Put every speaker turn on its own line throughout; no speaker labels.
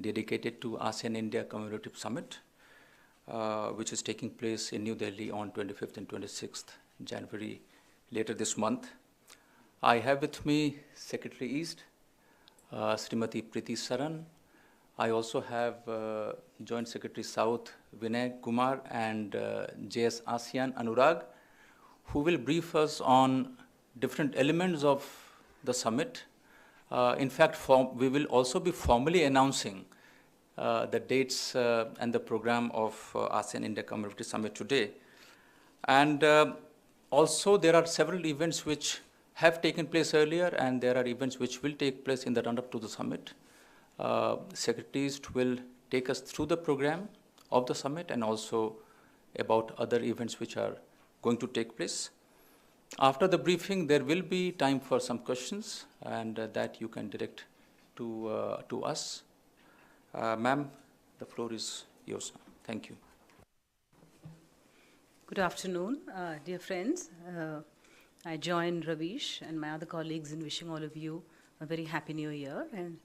dedicated to ASEAN-India Commemorative Summit, which is taking place in New Delhi on 25th and 26th January later this month. I have with me Secretary East, Srimati Preeti Saran. I also have Joint Secretary South, Vinay Kumar, and JS ASEAN, Anurag, who will brief us on different elements of the summit. In fact, we will also be formally announcing the dates and the program of ASEAN-India Commemorative Summit today. And also there are several events which have taken place earlier, and there are events which will take place in the run-up to the summit. Secretaries will take us through the program of the summit and also about other events which are going to take place. After the briefing, there will be time for some questions, and that you can direct to us. Ma'am, the floor is yours now. Thank you.
Good afternoon, dear friends. I join Ravish and my other colleagues in wishing all of you a very happy new year, and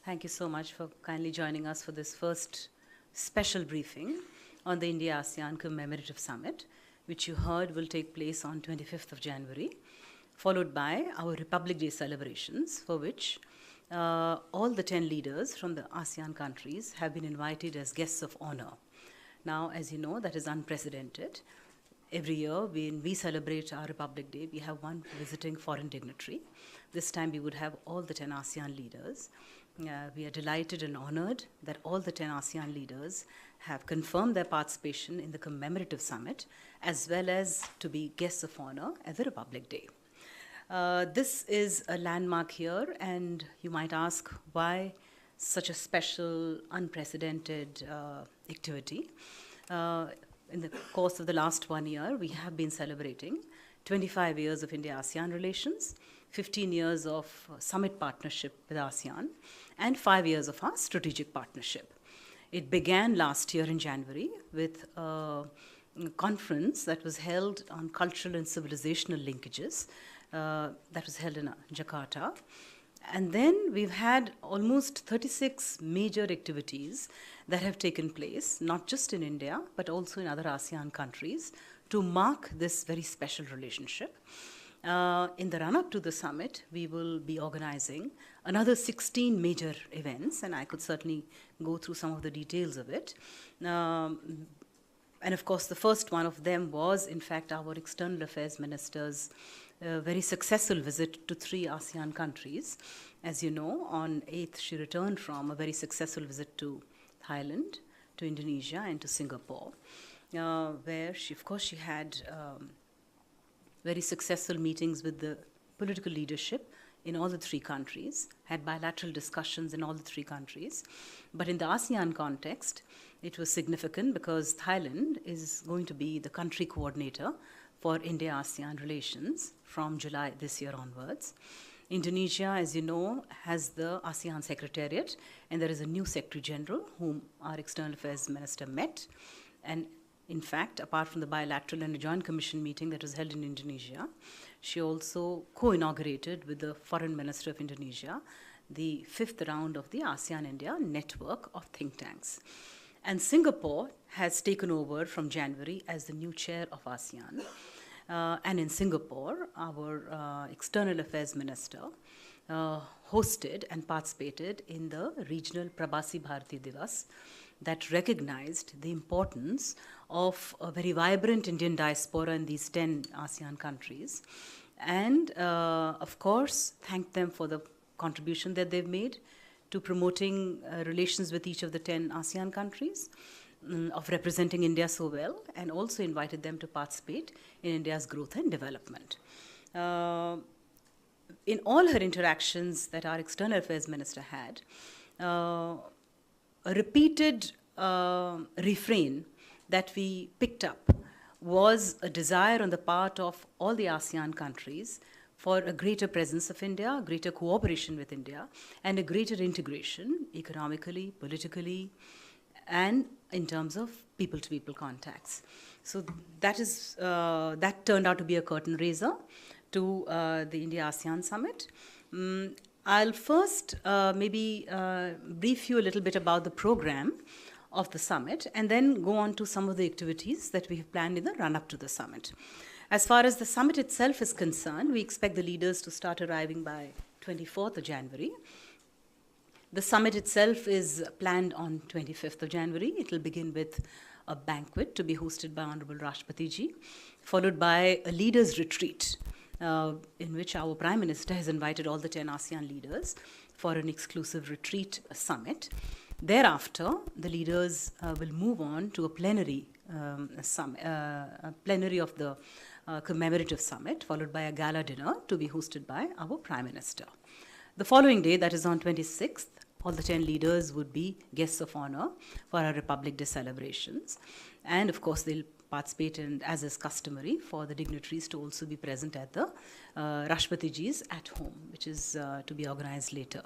thank you so much for kindly joining us for this first special briefing on the India-ASEAN Commemorative Summit, which you heard will take place on 25th of January, followed by our Republic Day celebrations, for which all the 10 leaders from the ASEAN countries have been invited as guests of honor. Now, as you know, that is unprecedented. Every year, when we celebrate our Republic Day, we have one visiting foreign dignitary. This time, we would have all the 10 ASEAN leaders. We are delighted and honored that all the 10 ASEAN leaders have confirmed their participation in the commemorative summit, as well as to be guests of honor at the Republic Day. This is a landmark here, and you might ask why such a special, unprecedented activity. In the course of the last 1 year, we have been celebrating 25 years of India-ASEAN relations, 15 years of summit partnership with ASEAN, and 5 years of our strategic partnership. It began last year in January with a conference that was held on cultural and civilizational linkages that was held in Jakarta. And then we've had almost 36 major activities that have taken place, not just in India, but also in other ASEAN countries, to mark this very special relationship. In the run-up to the summit, we will be organizing another 16 major events, and I could certainly go through some of the details of it. And of course, the first one of them was, in fact, our External Affairs Minister's very successful visit to 3 ASEAN countries. As you know, on 8th, she returned from a very successful visit to Thailand, to Indonesia, and to Singapore, where she had very successful meetings with the political leadership in all the 3 countries, had bilateral discussions in all the 3 countries. But in the ASEAN context, it was significant because Thailand is going to be the country coordinator for India-ASEAN relations from July this year onwards. Indonesia, as you know, has the ASEAN Secretariat, and there is a new Secretary General whom our External Affairs Minister met. And in fact, apart from the bilateral and the Joint Commission meeting that was held in Indonesia, she also co-inaugurated with the Foreign Minister of Indonesia the 5th round of the ASEAN-India network of think tanks. And Singapore has taken over from January as the new chair of ASEAN. And in Singapore, our External Affairs Minister hosted and participated in the regional Prabasi Bharati Divas that recognized the importance of a very vibrant Indian diaspora in these 10 ASEAN countries. And of course, thanked them for the contribution that they've made to promoting relations with each of the 10 ASEAN countries, of representing India so well, and also invited them to participate in India's growth and development. In all her interactions that our External Affairs Minister had, a repeated refrain that we picked up was a desire on the part of all the ASEAN countries for a greater presence of India, greater cooperation with India, and a greater integration economically, politically, and in terms of people-to-people contacts. So that turned out to be a curtain raiser to the India-ASEAN Summit. I'll first maybe brief you a little bit about the program of the summit and then go on to some of the activities that we have planned in the run-up to the summit. As far as the summit itself is concerned, we expect the leaders to start arriving by 24th of January. The summit itself is planned on 25th of January. It will begin with a banquet to be hosted by Honorable Rashtrapati Ji, followed by a leaders' retreat in which our Prime Minister has invited all the 10 ASEAN leaders for an exclusive retreat summit. Thereafter, the leaders will move on to a plenary of the commemorative summit, followed by a gala dinner to be hosted by our Prime Minister. The following day, that is on 26th, all the 10 leaders would be guests of honor for our Republic Day celebrations. And of course, they'll participate in, as is customary, for the dignitaries to also be present at the Rashtrapati Ji's at home, which is to be organized later.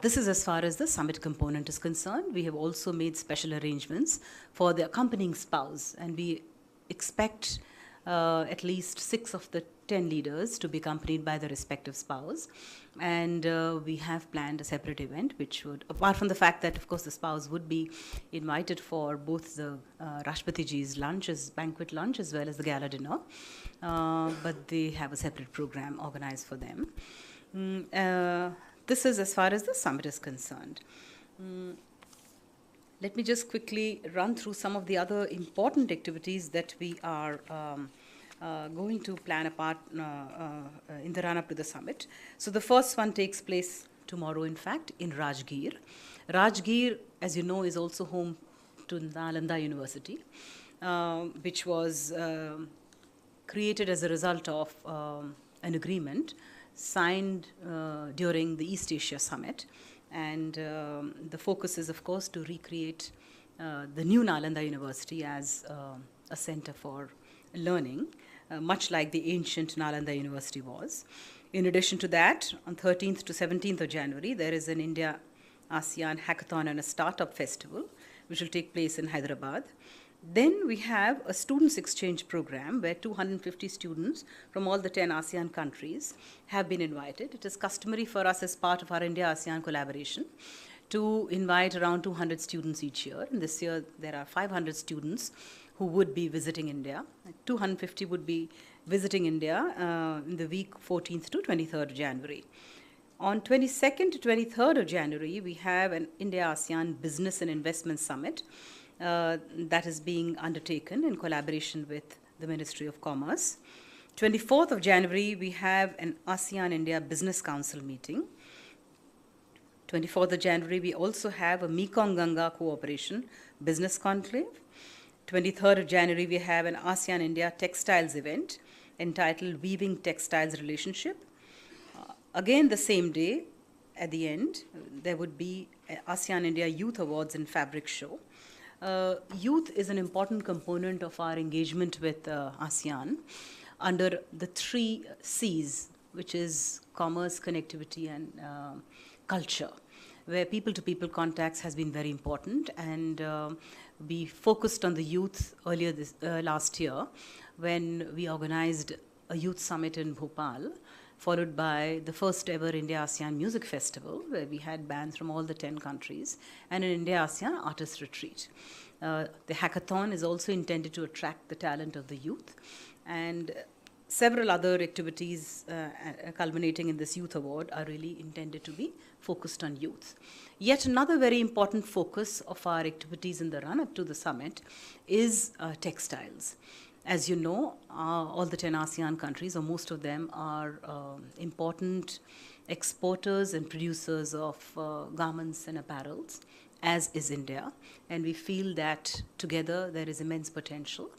This is as far as the summit component is concerned. We have also made special arrangements for the accompanying spouse, and we expect at least 6 of the 10 leaders to be accompanied by the respective spouse. And we have planned a separate event, which would, apart from the fact that, of course, the spouse would be invited for both the Rashtrapati Ji's banquet lunch, as well as the gala dinner, but they have a separate program organized for them. This is as far as the summit is concerned. Let me just quickly run through some of the other important activities that we are going to plan apart in the run-up to the summit. So the first one takes place tomorrow, in fact, in Rajgir. Rajgir, as you know, is also home to Nalanda University, which was created as a result of an agreement signed during the East Asia Summit. And the focus is, of course, to recreate the new Nalanda University as a center for learning, much like the ancient Nalanda University was. In addition to that, on 13th to 17th of January, there is an India-ASEAN Hackathon and a Startup Festival, which will take place in Hyderabad. Then we have a students exchange program where 250 students from all the 10 ASEAN countries have been invited. It is customary for us as part of our India-ASEAN collaboration to invite around 200 students each year. And this year there are 500 students who would be visiting India. 250 would be visiting India in the week 14th to 23rd of January. On 22nd to 23rd of January, we have an India-ASEAN Business and Investment Summit that is being undertaken in collaboration with the Ministry of Commerce. 24th of January, we have an ASEAN-India Business Council meeting. 24th of January, we also have a Mekong-Ganga Cooperation Business Conclave. 23rd of January, we have an ASEAN-India Textiles event entitled Weaving Textiles Relationship. Again, the same day, at the end, there would be ASEAN-India Youth Awards and Fabric Show. Youth is an important component of our engagement with ASEAN under the 3 C's, which is commerce, connectivity, and culture, where people-to-people contacts has been very important. And we focused on the youth earlier last year when we organized a youth summit in Bhopal, followed by the first ever India-ASEAN Music Festival, where we had bands from all the 10 countries, and an India-ASEAN Artist Retreat. The hackathon is also intended to attract the talent of the youth, and several other activities culminating in this youth award are really intended to be focused on youth. Yet another very important focus of our activities in the run-up to the summit is textiles. As you know, all the 10 ASEAN countries, or most of them, are important exporters and producers of garments and apparels, as is India. And we feel that together there is immense potential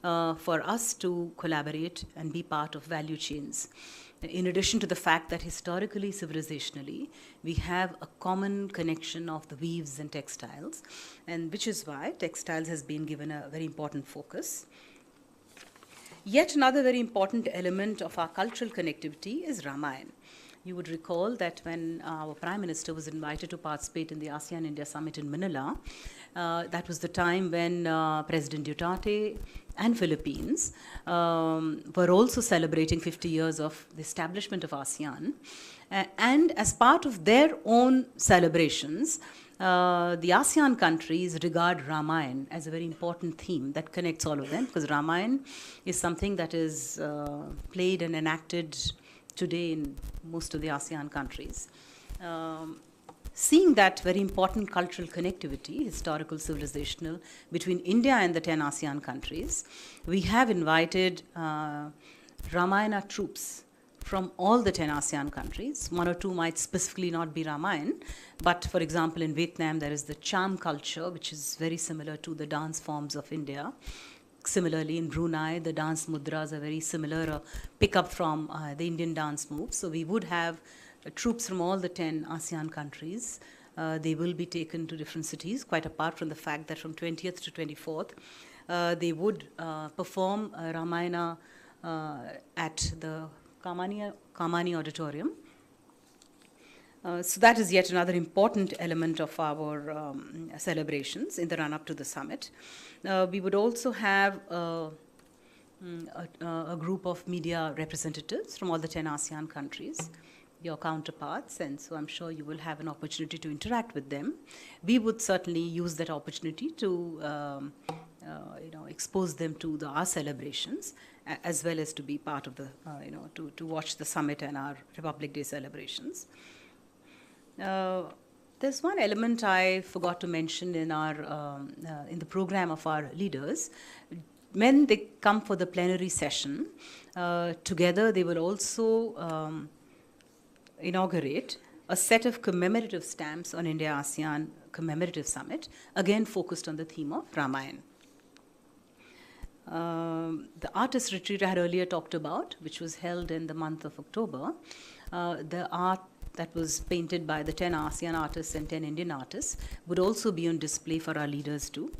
for us to collaborate and be part of value chains. In addition to the fact that historically, civilizationally, we have a common connection of the weaves and textiles, and which is why textiles has been given a very important focus. Yet another very important element of our cultural connectivity is Ramayana. You would recall that when our Prime Minister was invited to participate in the ASEAN-India Summit in Manila, that was the time when President Duterte and Philippines were also celebrating 50 years of the establishment of ASEAN. And as part of their own celebrations, the ASEAN countries regard Ramayana as a very important theme that connects all of them, because Ramayana is something that is played and enacted today in most of the ASEAN countries. Seeing that very important cultural connectivity, historical, civilizational, between India and the 10 ASEAN countries, we have invited Ramayana troops from all the 10 ASEAN countries. One or two might specifically not be Ramayana, but for example, in Vietnam, there is the Cham culture, which is very similar to the dance forms of India. Similarly, in Brunei, the dance mudras are very similar, pick up from the Indian dance moves. So we would have troops from all the 10 ASEAN countries. They will be taken to different cities, quite apart from the fact that from 20th to 24th, they would perform Ramayana at the Kamani Auditorium. So that is yet another important element of our celebrations in the run-up to the summit. We would also have a group of media representatives from all the 10 ASEAN countries, your counterparts, and so I'm sure you will have an opportunity to interact with them. We would certainly use that opportunity to expose them to our celebrations, as well as to be part of the, to watch the summit and our Republic Day celebrations. There's one element I forgot to mention in our in the program of our leaders. When they come for the plenary session, together they will also inaugurate a set of commemorative stamps on India-ASEAN Commemorative Summit, again focused on the theme of Ramayana. The artist retreat I had earlier talked about, which was held in the month of October, the art that was painted by the 10 ASEAN artists and 10 Indian artists would also be on display for our leaders to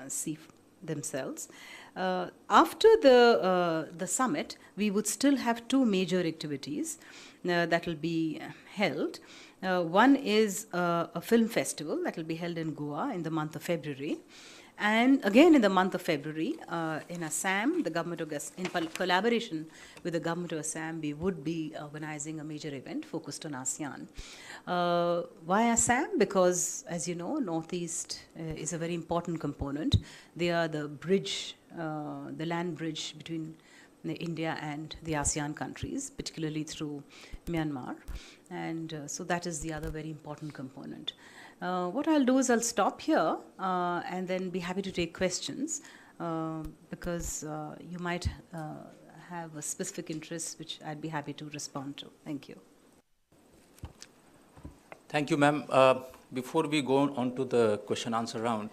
see themselves. After the summit, we would still have two major activities that will be held. One is a film festival that will be held in Goa in the month of February. And again in the month of February, in Assam, the government of in collaboration with the government of Assam, we would be organizing a major event focused on ASEAN. Why Assam? Because, as you know, Northeast is a very important component. They are the bridge, the land bridge between India and the ASEAN countries, particularly through Myanmar. And so that is the other very important component. What I'll do is I'll stop here and then be happy to take questions because you might have a specific interest which I'd be happy to respond to. Thank you.
Thank you, ma'am. Before we go on to the question-answer round,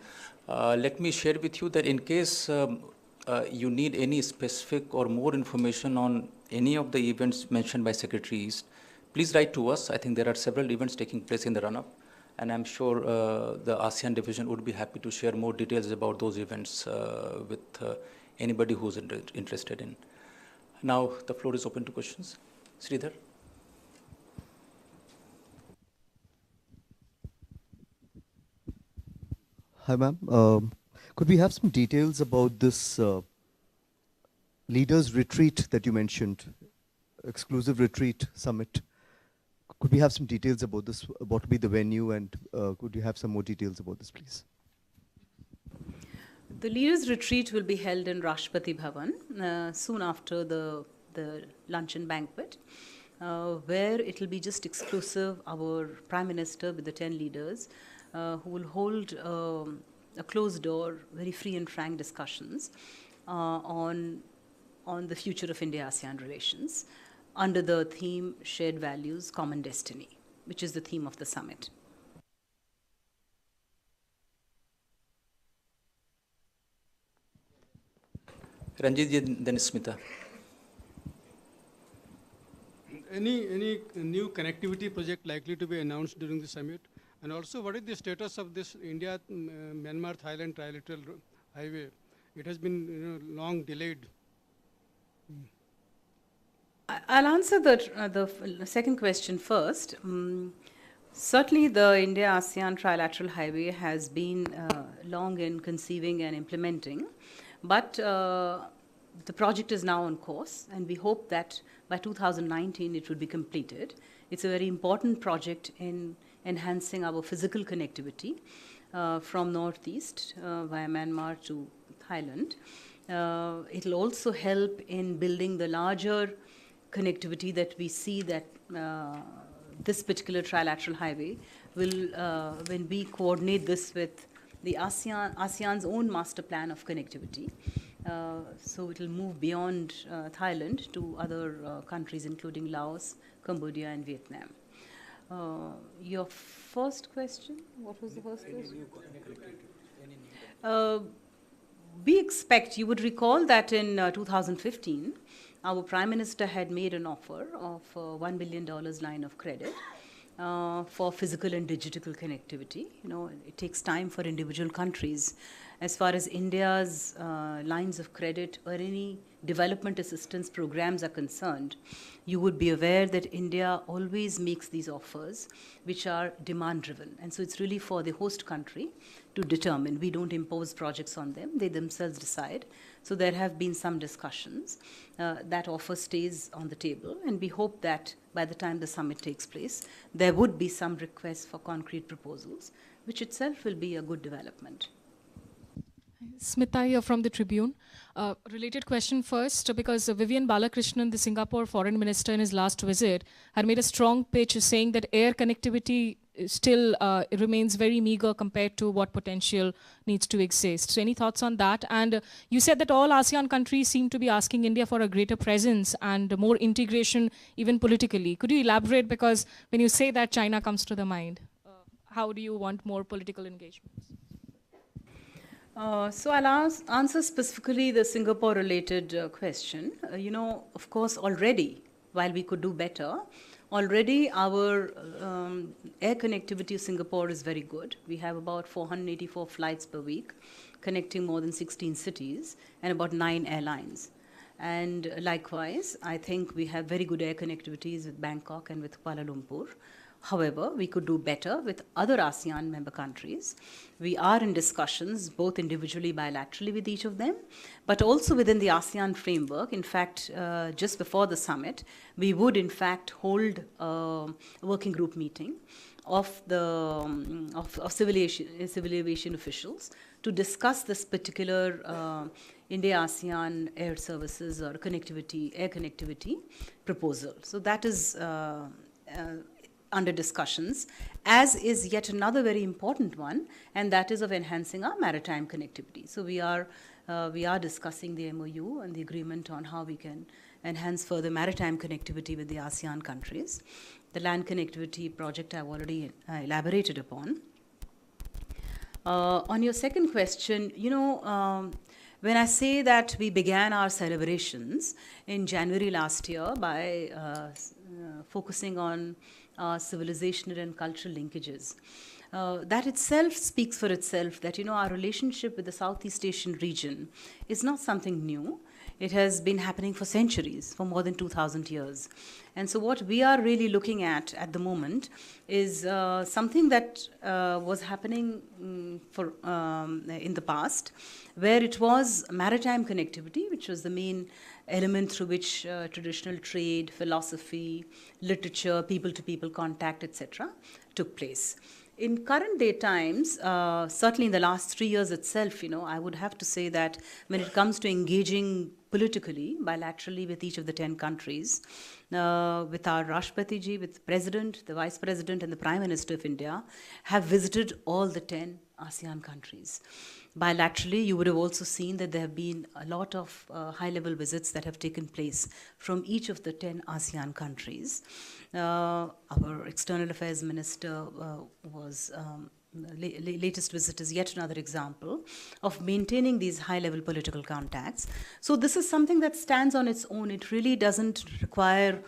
let me share with you that in case you need any specific or more information on any of the events mentioned by secretaries, please write to us. I think there are several events taking place in the run-up, and I'm sure the ASEAN division would be happy to share more details about those events with anybody who's interested in. Now, the floor is open to questions. Sridhar.
Hi, ma'am. Could we have some details about this leaders retreat that you mentioned, exclusive retreat summit? Could we have some details about this? What would be the venue, and could you have some more details about this, please?
The leaders retreat will be held in Rashtrapati Bhavan soon after the luncheon banquet, where it will be just exclusive, our Prime Minister with the 10 leaders who will hold a closed door, very free and frank discussions on the future of India-ASEAN relations under the theme Shared Values, Common Destiny, which is the theme of the summit.
Ranjit, then Smita.
Any new connectivity project likely to be announced during the summit? And also, what is the status of this India-Myanmar-Thailand trilateral highway? It has been long delayed.
I'll answer the second question first. Certainly, the India-ASEAN trilateral highway has been long in conceiving and implementing, but the project is now on course, and we hope that by 2019 it will be completed. It's a very important project in enhancing our physical connectivity from northeast via Myanmar to Thailand. It'll also help in building the larger connectivity that we see that this particular trilateral highway will, when we coordinate this with the ASEAN's own master plan of connectivity. So it will move beyond Thailand to other countries, including Laos, Cambodia, and Vietnam. Your first question? What was the first question? We expect, you would recall that in 2015, our Prime Minister had made an offer of $1 billion line of credit for physical and digital connectivity. You know, it takes time for individual countries. As far as India's lines of credit or any development assistance programs are concerned, you would be aware that India always makes these offers which are demand driven. And so it's really for the host country to determine. We don't impose projects on them, they themselves decide. So there have been some discussions. That offer stays on the table, and we hope that by the time the summit takes place, there would be some requests for concrete proposals, which itself will be a good development.
Smita here from the Tribune. Related question first, because Vivian Balakrishnan, the Singapore foreign minister, in his last visit, had made a strong pitch saying that air connectivity still remains very meager compared to what potential needs to exist. So any thoughts on that? And you said that all ASEAN countries seem to be asking India for a greater presence and more integration, even politically. Could you elaborate? Because when you say that, China comes to the mind. How do you want more political engagements?
So I'll answer specifically the Singapore-related question. You know, of course, already, while we could do better, already our air connectivity to Singapore is very good. We have about 484 flights per week, connecting more than 16 cities and about 9 airlines. And likewise, I think we have very good air connectivities with Bangkok and with Kuala Lumpur. However, we could do better with other ASEAN member countries. We are in discussions, both individually, bilaterally with each of them, but also within the ASEAN framework. In fact, just before the summit, we would in fact hold a working group meeting of civil aviation officials to discuss this particular India-ASEAN air services or connectivity, air connectivity proposal. So that is under discussions, as is yet another very important one, and that is of enhancing our maritime connectivity. So we are discussing the MOU and the agreement on how we can enhance further maritime connectivity with the ASEAN countries. The land connectivity project I've already elaborated upon. On your second question, you know, when I say that we began our celebrations in January last year by focusing on civilizational and cultural linkages, that itself speaks for itself that, you know, our relationship with the Southeast Asian region is not something new. It has been happening for centuries, for more than 2,000 years. And so what we are really looking at the moment is something that was happening in the past, where it was maritime connectivity, which was the main element through which traditional trade, philosophy, literature, people-to-people contact, etc., took place. In current day times, certainly in the last 3 years itself, you know, I would have to say that when it comes to engaging politically, bilaterally with each of the 10 countries, with our Rashtrapati ji, with the President, the Vice President, and the Prime Minister of India, have visited all the 10 ASEAN countries. Bilaterally, you would have also seen that there have been a lot of high-level visits that have taken place from each of the 10 ASEAN countries. Our External Affairs Minister was latest visit is yet another example of maintaining these high-level political contacts. So this is something that stands on its own. It really doesn't require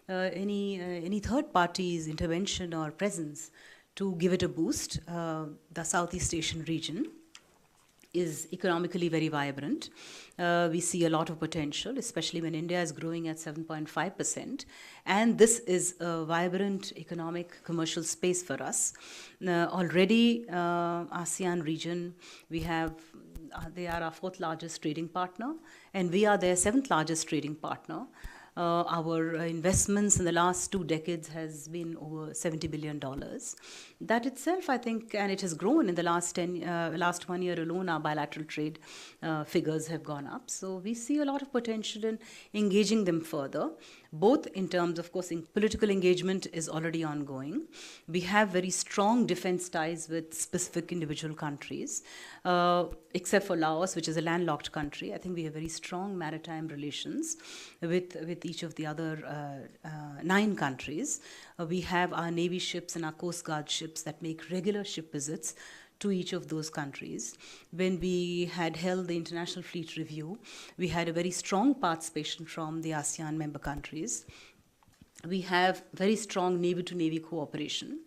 any third party's intervention or presence to give it a boost. The Southeast Asian region is economically very vibrant. We see a lot of potential, especially when India is growing at 7.5%. And this is a vibrant economic commercial space for us. Already, ASEAN region, we have, they are our 4th largest trading partner, and we are their 7th largest trading partner. Our investments in the last 2 decades has been over $70 billion. That itself, I think, and it has grown in the last 1 year alone, our bilateral trade figures have gone up. So we see a lot of potential in engaging them further, both in terms, of course, political engagement is already ongoing. We have very strong defense ties with specific individual countries, except for Laos, which is a landlocked country. I think we have very strong maritime relations with each of the other 9 countries. We have our Navy ships and our Coast Guard ships that make regular ship visits to each of those countries. When we had held the International Fleet Review, we had a very strong participation from the ASEAN member countries. We have very strong Navy-to-Navy cooperation.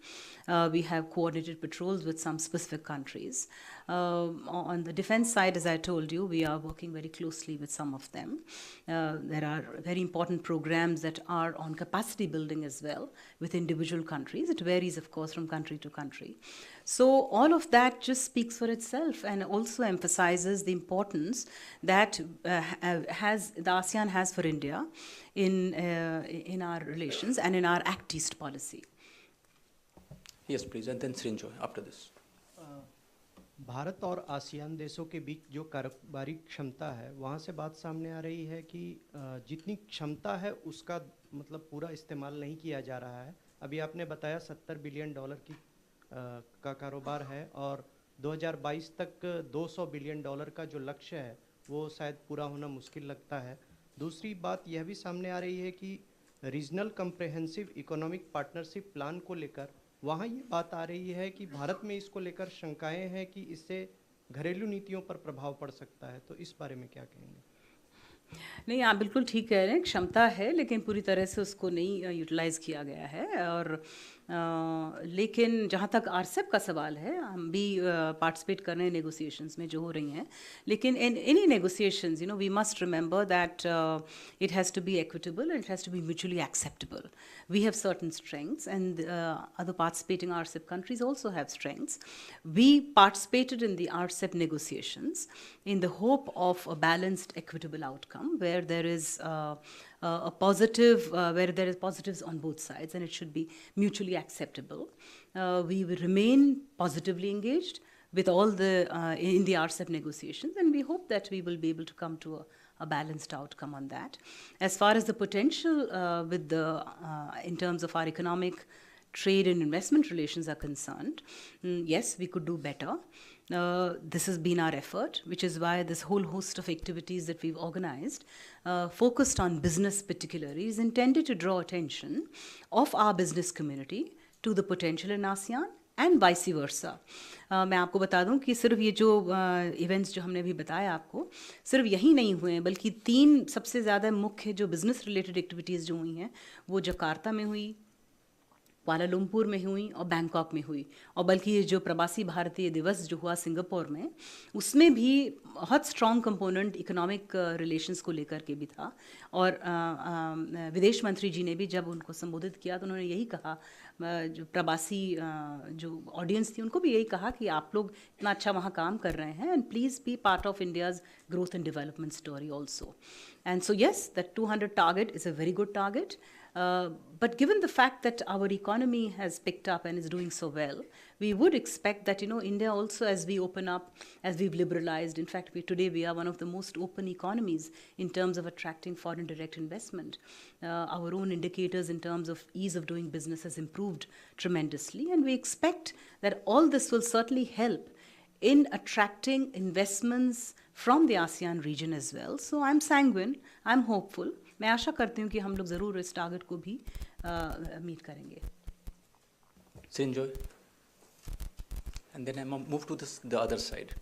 We have coordinated patrols with some specific countries. On the defense side, as I told you, we are working very closely with some of them. There are very important programs that are on capacity building as well with individual countries. It varies, of course, from country to country. So all of that just speaks for itself and also emphasizes the importance that the ASEAN has for India in our relations and in our Act East policy.
Yes, please, and then Srinjoy after this.
Bharat और ASEAN देशों के बीच जो कारोबारी क्षमता है वहाँ से बात सामने आ रही है कि जितनी क्षमता है उसका मतलब पूरा इस्तेमाल नहीं किया जा रहा है. अभी आपने बताया $70 बिलियन की का कारोबार है और 2022 तक $200 बिलियन का जो लक्ष्य है वो शायद पूरा होना मुश्किल लगता है. दूसरी बात यह भी सामने आ रही है कि regional comprehensive economic partnership plan को लेकर वहाँ ये बात आ रही है कि भारत में इसको लेकर शंकाएं हैं कि इससे घरेलू नीतियों पर प्रभाव पड़ सकता है. तो इस बारे में क्या कहेंगे?
नहीं, आप बिल्कुल ठीक कह रहे हैं, क्षमता है लेकिन पूरी तरह से उसको नहीं यूटिलाइज़ किया गया है. और लेकिन जहाँ तक आरसेप का सवाल है, हम भी पार्टिसिपेट कर रहे हैं नेगोशिएशंस में जो हो रही हैं. लेकिन in any negotiations, we must remember that it has to be equitable, it has to be mutually acceptable. We have certain strengths, and other participating RCEP countries also have strengths. We participated in the RCEP negotiations in the hope of a balanced, equitable outcome where there is a positive, where there is positives on both sides, and it should be mutually acceptable. We will remain positively engaged with all the in the RCEP negotiations, and we hope that we will be able to come to a balanced outcome on that. As far as the potential with the in terms of our economic, trade and investment relations are concerned, yes, we could do better. This has been our effort, which is why this whole host of activities that we've organized, focused on business particularly, is intended to draw attention of our business community to the potential in ASEAN and vice versa. मैं आपको बता दूं कि सिर्फ ये जो events जो हमने अभी बताया आपको, सिर्फ यही नहीं हुए हैं, बल्कि 3 सबसे ज़्यादा मुख्य जो बिज़नेस रिलेटेड एक्टिविटीज़ जो हुई हैं वो जकार्ता में हुई, कुआलालंपुर में हुई और बैंकॉक में हुई. और बल्कि ये जो प्रवासी भारतीय दिवस जो हुआ सिंगापुर में, उसमें भी बहुत स्ट्रॉन्ग कंपोनेंट इकोनॉमिक रिलेशंस को लेकर के भी था. और विदेश मंत्री जी ने भी जब उनको संबोधित किया तो उन्होंने यही कहा, जो प्रवासी जो ऑडियंस थी उनको भी यही कहा कि आप लोग इतना अच्छा वहाँ काम कर रहे हैं, and please be part of India's growth and development story also. And so yes, that 200 target is a very good target. But given the fact that our economy has picked up and is doing so well, we would expect that, India also, as we open up, as we've liberalized, in fact, today we are one of the most open economies in terms of attracting foreign direct investment. Our own indicators in terms of ease of doing business has improved tremendously, and we expect that all this will certainly help in attracting investments from the ASEAN region as well. So I'm sanguine, I'm hopeful. मैं आशा करती हूँ कि हम लोग ज़रूर इस target को भी मीट करेंगे.
Enjoy. And then I move to the other side.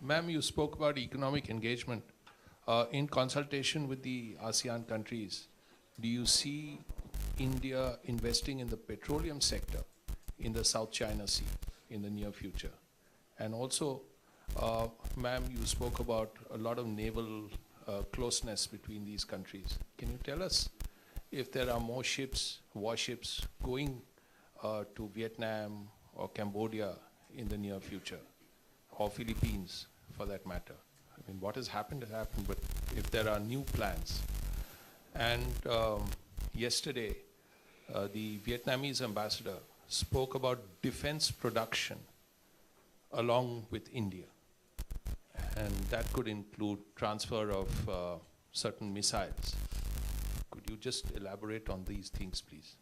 Ma'am, you spoke about economic engagement. In consultation with the ASEAN countries, do you see India investing in the petroleum sector in the South China Sea in the near future? And also, ma'am, you spoke about a lot of naval closeness between these countries. Can you tell us if there are more ships, warships going to Vietnam or Cambodia in the near future, or Philippines for that matter? I mean, what has happened, but if there are new plans. And yesterday, the Vietnamese ambassador spoke about defense production along with India. And that could include transfer of certain missiles. Could you just elaborate on these things, please?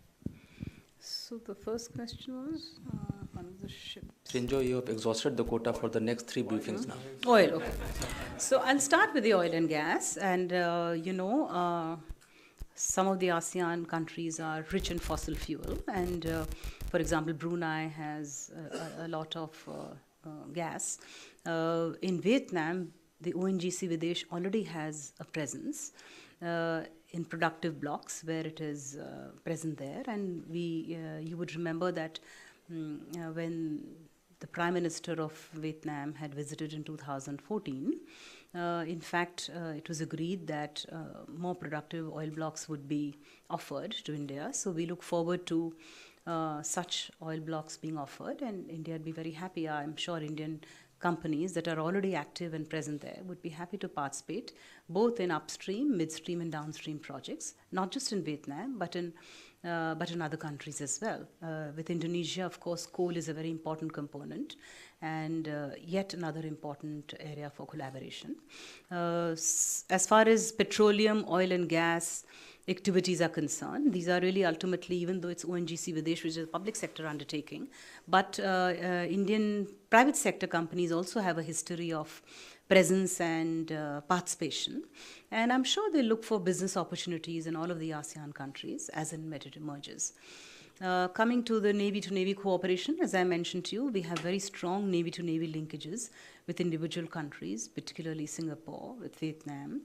So the first question was one of the ships.
Sinjo, you have exhausted the quota for the next 3 briefings now.
Oil, okay. So I'll start with the oil and gas. And, some of the ASEAN countries are rich in fossil fuel. And, for example, Brunei has a lot of gas. In Vietnam, the ONGC Videsh already has a presence in productive blocks where it is present there. And you would remember that when the Prime Minister of Vietnam had visited in 2014, in fact, it was agreed that more productive oil blocks would be offered to India. So we look forward to such oil blocks being offered, and India would be very happy. I'm sure Indian companies that are already active and present there would be happy to participate both in upstream, midstream, and downstream projects, not just in Vietnam, but in other countries as well. With Indonesia, of course, coal is a very important component and yet another important area for collaboration. As far as petroleum, oil and gas activities are concerned, these are really ultimately, even though it's ONGC Videsh, which is a public sector undertaking, but Indian private sector companies also have a history of presence and participation. And I'm sure they look for business opportunities in all of the ASEAN countries as and when it emerges. Coming to the Navy-to-Navy cooperation, as I mentioned to you, we have very strong Navy-to-Navy linkages with individual countries, particularly Singapore, with Vietnam,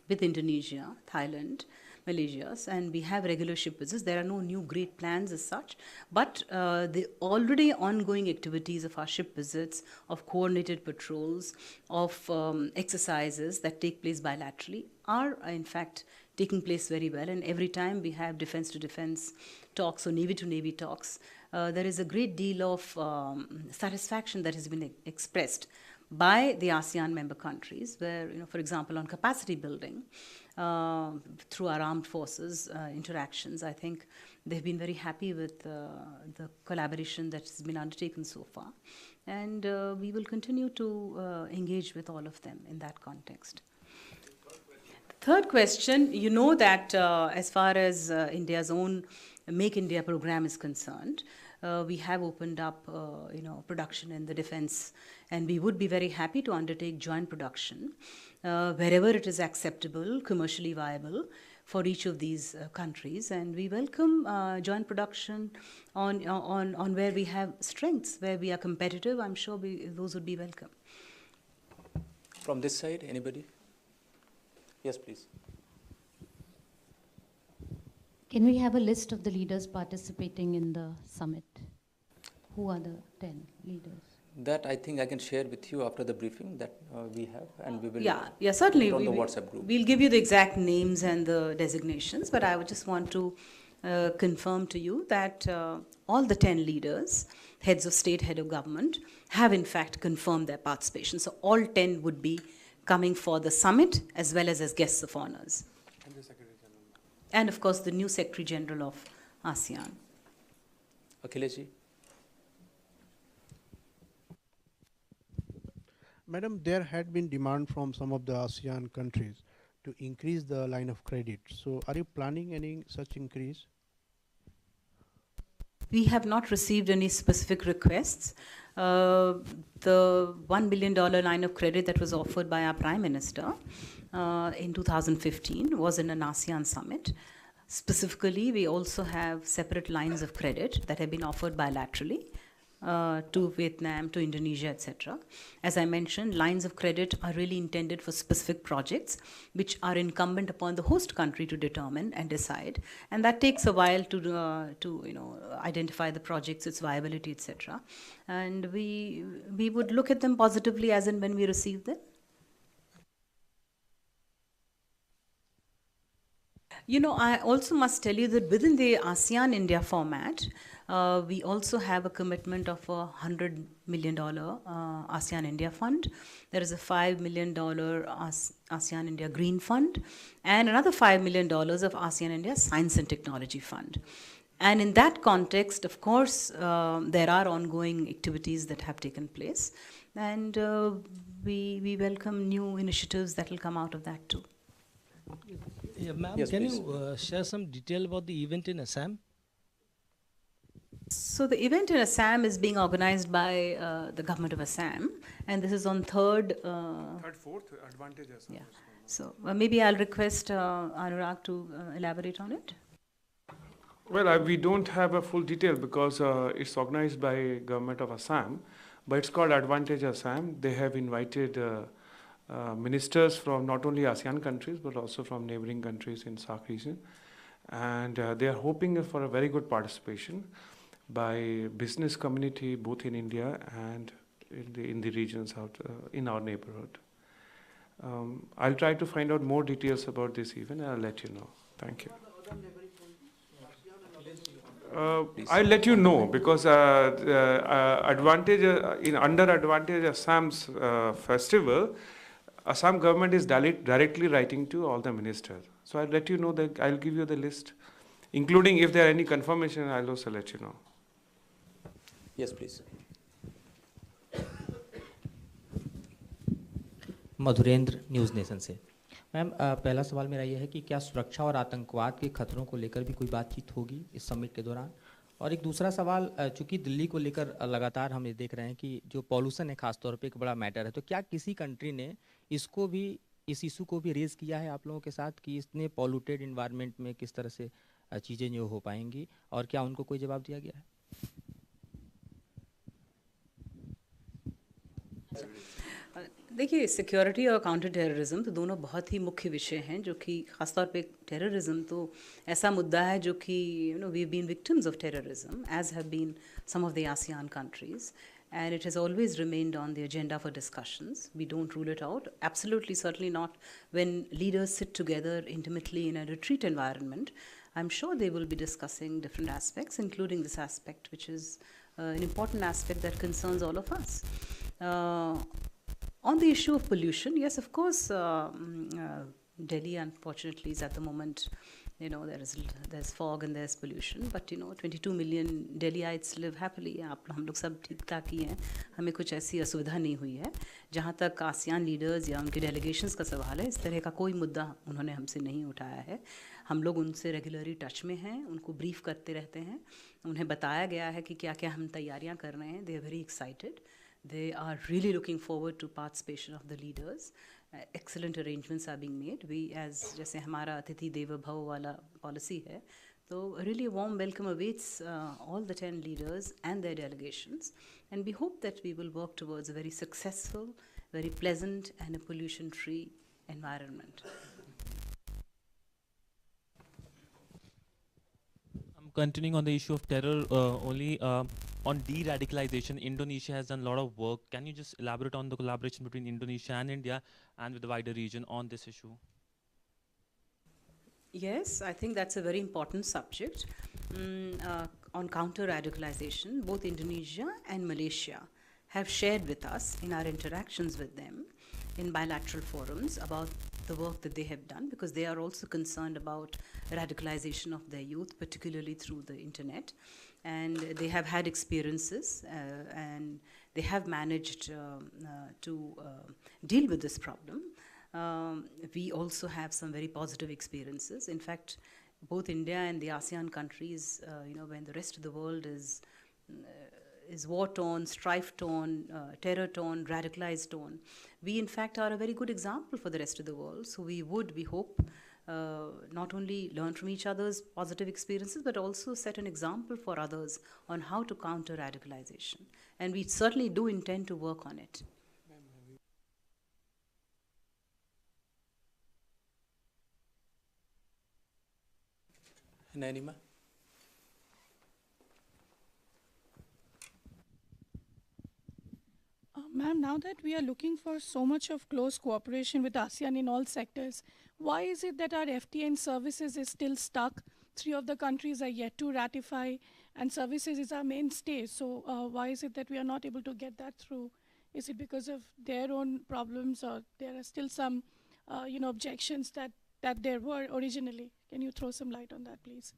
with Indonesia, Thailand, Malaysia, and we have regular ship visits. There are no new great plans as such, but the already ongoing activities of our ship visits, of coordinated patrols, of exercises that take place bilaterally are in fact taking place very well. And every time we have defense-to-defense talks or Navy-to-Navy talks, there is a great deal of satisfaction that has been expressed by the ASEAN member countries, where, for example, on capacity building, through our armed forces interactions, I think they've been very happy with the collaboration that has been undertaken so far. And we will continue to engage with all of them in that context. Third question, you know that as far as India's own Make India program is concerned, we have opened up, production in the defense, and we would be very happy to undertake joint production wherever it is acceptable, commercially viable for each of these countries. And we welcome joint production on where we have strengths, where we are competitive. I'm sure those would be welcome.
From this side, anybody? Yes, please.
Can we have a list of the leaders participating in the summit? Who are the 10 leaders?
That I think I can share with you after the briefing that we have, and we will
certainly.
put it on the WhatsApp group.
We'll give you the exact names and the designations, but I would just want to confirm to you that all the 10 leaders, heads of state, head of government, have in fact confirmed their participation. So all 10 would be coming for the summit as well as guests of honors.
And the Secretary General.
And of course the new Secretary General of ASEAN.
Akhilesh ji?
Madam, there had been demand from some of the ASEAN countries to increase the line of credit. So are you planning any such increase?
We have not received any specific requests. The $1 billion line of credit that was offered by our Prime Minister in 2015 was in an ASEAN summit. Specifically, we also have separate lines of credit that have been offered bilaterally to Vietnam, to Indonesia, etc. As I mentioned, lines of credit are really intended for specific projects, which are incumbent upon the host country to determine and decide, and that takes a while to identify the projects, its viability, etc. And we would look at them positively as and when we receive them. You know, I also must tell you that within the ASEAN India format, we also have a commitment of $100 million ASEAN India Fund. There is a $5 million ASEAN India Green Fund, and another $5 million of ASEAN India Science and Technology Fund. And in that context, of course, there are ongoing activities that have taken place, and we welcome new initiatives that will come out of that too.
Yeah, ma'am,
Yes,
can
please.
you share some detail about the event in Assam?
So the event in Assam is being organized by the government of Assam, and this is on third.
Third, fourth advantage Assam.
Yeah. So maybe I'll request Anurag to elaborate on it.
Well, we don't have a full detail because it's organized by government of Assam, but it's called Advantage Assam. They have invited ministers from not only ASEAN countries but also from neighboring countries in SAARC region, and they are hoping for a very good participation by business community both in India and in the regions out in our neighborhood. I'll try to find out more details about this event and I'll let you know. Thank you. I'll let you know because advantage under Advantage Assam's festival, Assam government is directly writing to all the ministers. So I'll let you know that I'll give you the list, including if there are any confirmation. I'll also let you know.
Yes, please.
Madhurendra news nation से। Ma'am, पहला सवाल मेरा ये है कि क्या सुरक्षा और आतंकवाद के खतरों को लेकर भी कोई बातचीत होगी इस समिट के दौरान? और एक दूसरा सवाल, चूंकि दिल्ली को लेकर लगातार हम ये देख रहे हैं कि जो पॉल्यूशन है खासतौर पे एक बड़ा मैटर है, तो क्या किसी कंट्री ने इसको भी, इस इशू को भी रेज़ किया है आप लोगों के साथ कि इतने पॉल्यूटेड इन्वायरमेंट में किस तरह से चीज़ें जो हो पाएंगी, और क्या उनको कोई जवाब दिया गया है?
देखिए, सिक्योरिटी और काउंटर टेररिज्म तो दोनों बहुत ही मुख्य विषय हैं, जो कि ख़ासतौर पे टेररिज्म तो ऐसा मुद्दा है जो कि we been victims of terrorism, as have been some of the ASEAN countries, and it has always remained on the agenda for discussions. We don't rule it out. Absolutely, certainly not when leaders sit together intimately in a retreat environment. I'm sure they will be discussing different aspects, including this aspect, which is an important aspect that concerns all of us. On the issue of pollution, yes, of course, Delhi, unfortunately, is at the moment, there's fog and there's pollution, but 22 million Delhiites live happily. हम लोग सब ठीक ठाक ही हैं, हमें कुछ ऐसी असुविधा नहीं हुई है. जहाँ तक आसियान लीडर्स या उनके डेलीगेशंस का सवाल है, इस तरह का कोई मुद्दा उन्होंने हमसे नहीं उठाया है. हम लोग उनसे रेगुलरली टच में हैं, उनको ब्रीफ करते रहते हैं, उन्हें बताया गया है कि क्या क्या हम तैयारियाँ कर रहे हैं. They are very excited. They are really looking forward to participation of the leaders. Excellent arrangements are being made. We, as जैसे हमारा अतिथि देवो भव वाला policy है, तो really a warm welcome awaits all the 10 leaders and their delegations, and we hope that we will work towards a very successful, very pleasant and a pollution-free environment.
Continuing on the issue of terror, only on de-radicalization, Indonesia has done a lot of work. Can you just elaborate on the collaboration between Indonesia and India and with the wider region on this issue?
Yes, I think that's a very important subject. On counter-radicalization, both Indonesia and Malaysia have shared with us in our interactions with them in bilateral forums about the work that they have done, because they are also concerned about radicalization of their youth, particularly through the internet. And they have had experiences and they have managed to deal with this problem. We also have some very positive experiences. In fact, both India and the ASEAN countries, when the rest of the world is war-torn, strife-torn, terror-torn, radicalized-torn, we in fact are a very good example for the rest of the world. So we hope, not only learn from each other's positive experiences, but also set an example for others on how to counter radicalization. And we certainly do intend to work on it.
Nainima?
Ma'am, now that we are looking for so much of close cooperation with ASEAN in all sectors, why is it that our FTA in services is still stuck? 3 of the countries are yet to ratify, and services is our mainstay. So why is it that we are not able to get that through? Is it because of their own problems, or there are still some, objections that there were originally? Can you throw some light on that, please?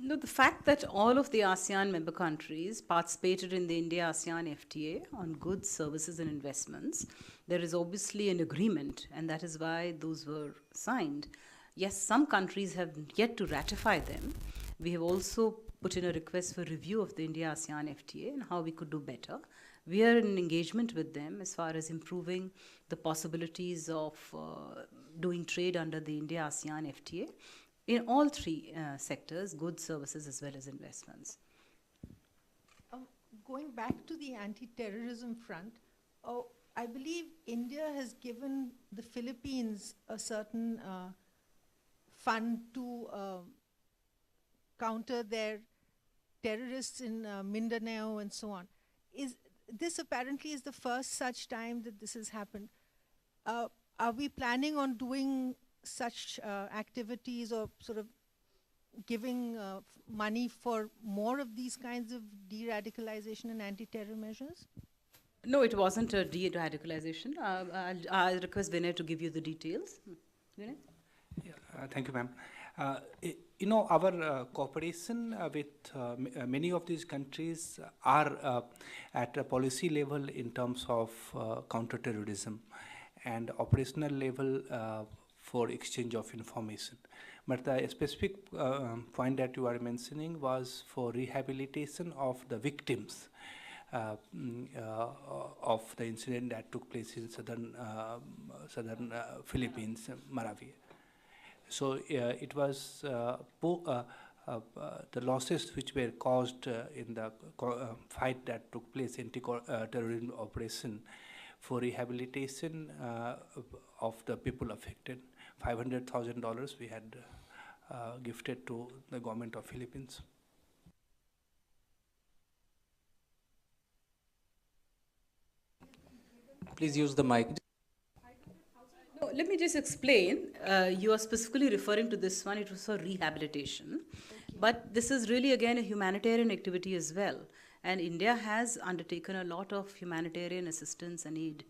No, the fact that all of the ASEAN member countries participated in the India-ASEAN FTA on goods, services, and investments, there is obviously an agreement, and that is why those were signed. Yes, some countries have yet to ratify them. We have also put in a request for review of the India-ASEAN FTA and how we could do better. We are in engagement with them as far as improving the possibilities of doing trade under the India-ASEAN FTA in all 3 sectors, goods, services, as well as investments.
Going back to the anti-terrorism front, I believe India has given the Philippines a certain fund to counter their terrorists in Mindanao and so on. This apparently is the first such time that this has happened. Are we planning on doing such activities, or sort of giving money for more of these kinds of de-radicalization and anti-terror measures?
No, it wasn't a de-radicalization. I'll request Vinay to give you the details. Vinay?
Yeah, thank you, ma'am. Our cooperation with many of these countries are at a policy level in terms of counter-terrorism, and operational level for exchange of information. But the specific point that you are mentioning was for rehabilitation of the victims of the incident that took place in southern Philippines, Marawi. So it was the losses which were caused in the fight that took place in terrorism operation for rehabilitation of the people affected. $500,000 we had gifted to the government of Philippines.
Please use the mic.
No, let me just explain. You are specifically referring to this one. It was for rehabilitation. Okay. But this is really, again, a humanitarian activity as well. And India has undertaken a lot of humanitarian assistance and aid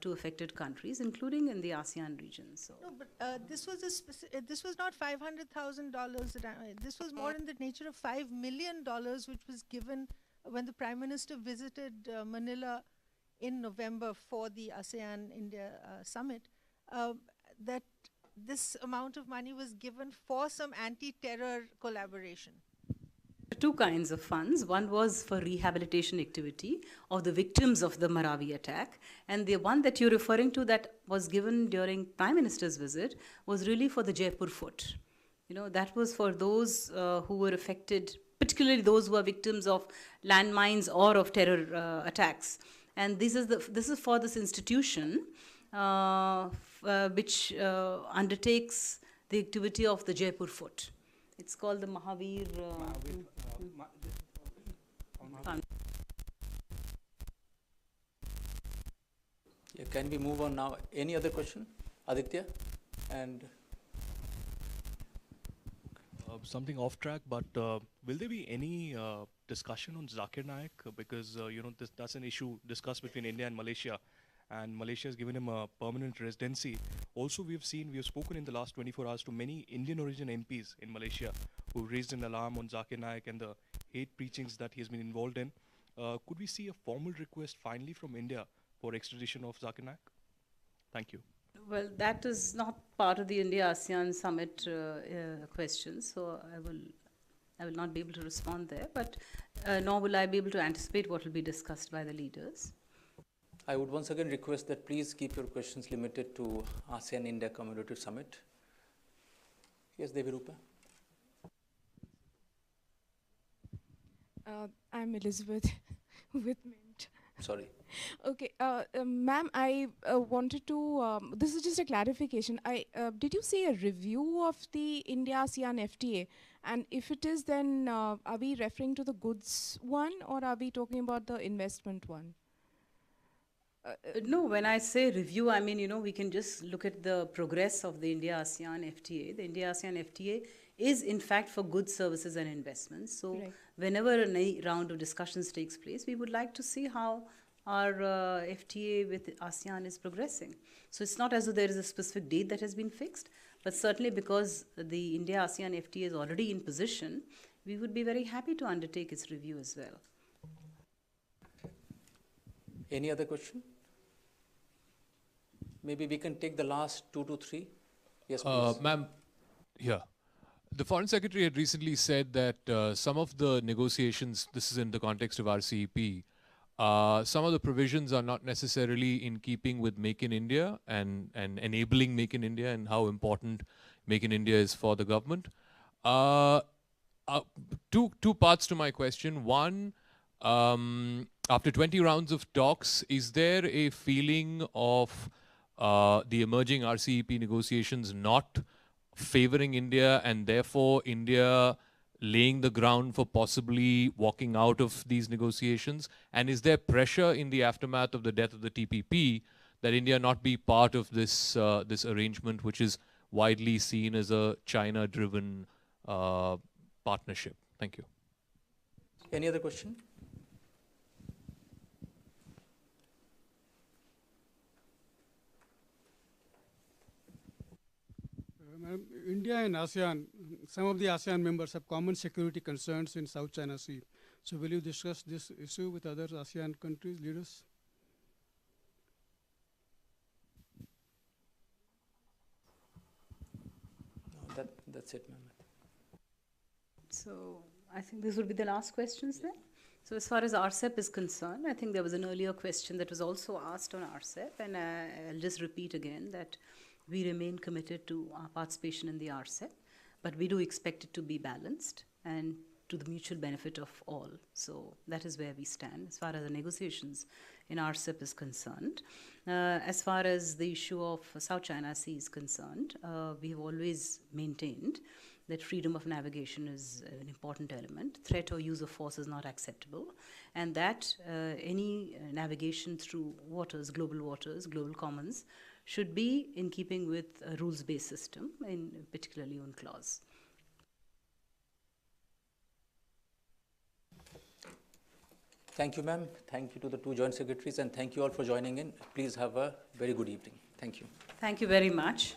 to affected countries, including in the ASEAN region. So.
No, but this was this was not $500,000. This was more in the nature of $5 million, which was given when the Prime Minister visited Manila in November for the ASEAN-India summit. That this amount of money was given for some anti-terror collaboration.
2 kinds of funds. One was for rehabilitation activity of the victims of the Marawi attack, and the one that you're referring to that was given during Prime Minister's visit was really for the Jaipur fort. That was for those who were affected, particularly those who are victims of landmines or of terror attacks. And this is for this institution which undertakes the activity of the Jaipur fort. It's called the Mahavir.
Yeah, can we move on now? Any other question? Aditya? And
something off track, but will there be any discussion on Zakir Naik? Because that's an issue discussed between India and Malaysia, and Malaysia has given him a permanent residency. Also, we have spoken in the last 24 hours to many Indian origin MPs in Malaysia who raised an alarm on Zakir Naik and the hate preachings that he has been involved in. Could we see a formal request finally from India for extradition of Zakir Naik? Thank you.
Well, that is not part of the India-ASEAN summit question, so I will not be able to respond there, but nor will I be able to anticipate what will be discussed by the leaders.
I would once again request that please keep your questions limited to ASEAN-India Commemorative Summit. Yes, Devirupa.
I'm Elizabeth with Mint.
Sorry.
Okay, ma'am, I wanted to, this is just a clarification. Did you say a review of the India-ASEAN FTA? And if it is, then are we referring to the goods one, or are we talking about the investment one?
No, when I say review, I mean, we can just look at the progress of the India-ASEAN FTA. The India-ASEAN FTA is, in fact, for goods, services, and investments. So
Right.
whenever a round of discussions takes place, we would like to see how our FTA with ASEAN is progressing. So it's not as though there is a specific date that has been fixed, but certainly because the India-ASEAN FTA is already in position, we would be very happy to undertake its review as well.
Any other question? Maybe we can take the last 2 to 3. Yes, please.
Ma'am, yeah. The Foreign Secretary had recently said that some of the negotiations, this is in the context of RCEP, some of the provisions are not necessarily in keeping with Make in India and enabling Make in India and how important Make in India is for the government. Two parts to my question. One, after 20 rounds of talks, is there a feeling of the emerging RCEP negotiations not favoring India and therefore India laying the ground for possibly walking out of these negotiations? And is there pressure in the aftermath of the death of the TPP that India not be part of this, this arrangement, which is widely seen as a China-driven partnership? Thank you.
Any other question?
India and ASEAN, some of the ASEAN members have common security concerns in South China Sea. So will you discuss this issue with other ASEAN countries, leaders?
No, that's it, ma'am.
So I think this would be the last questions then. So as far as RCEP is concerned, I think there was an earlier question that was also asked on RCEP, and I'll just repeat again that we remain committed to our participation in the RCEP, but we do expect it to be balanced and to the mutual benefit of all. So that is where we stand as far as the negotiations in RCEP is concerned. As far as the issue of South China Sea is concerned, we have always maintained that freedom of navigation is an important element. Threat or use of force is not acceptable, and that any navigation through waters, global commons, should be in keeping with a rules-based system, in particularly UNCLOS.
Thank you, ma'am. Thank you to the two joint secretaries, and thank you all for joining in. Please have a very good evening. Thank you.
Thank you very much.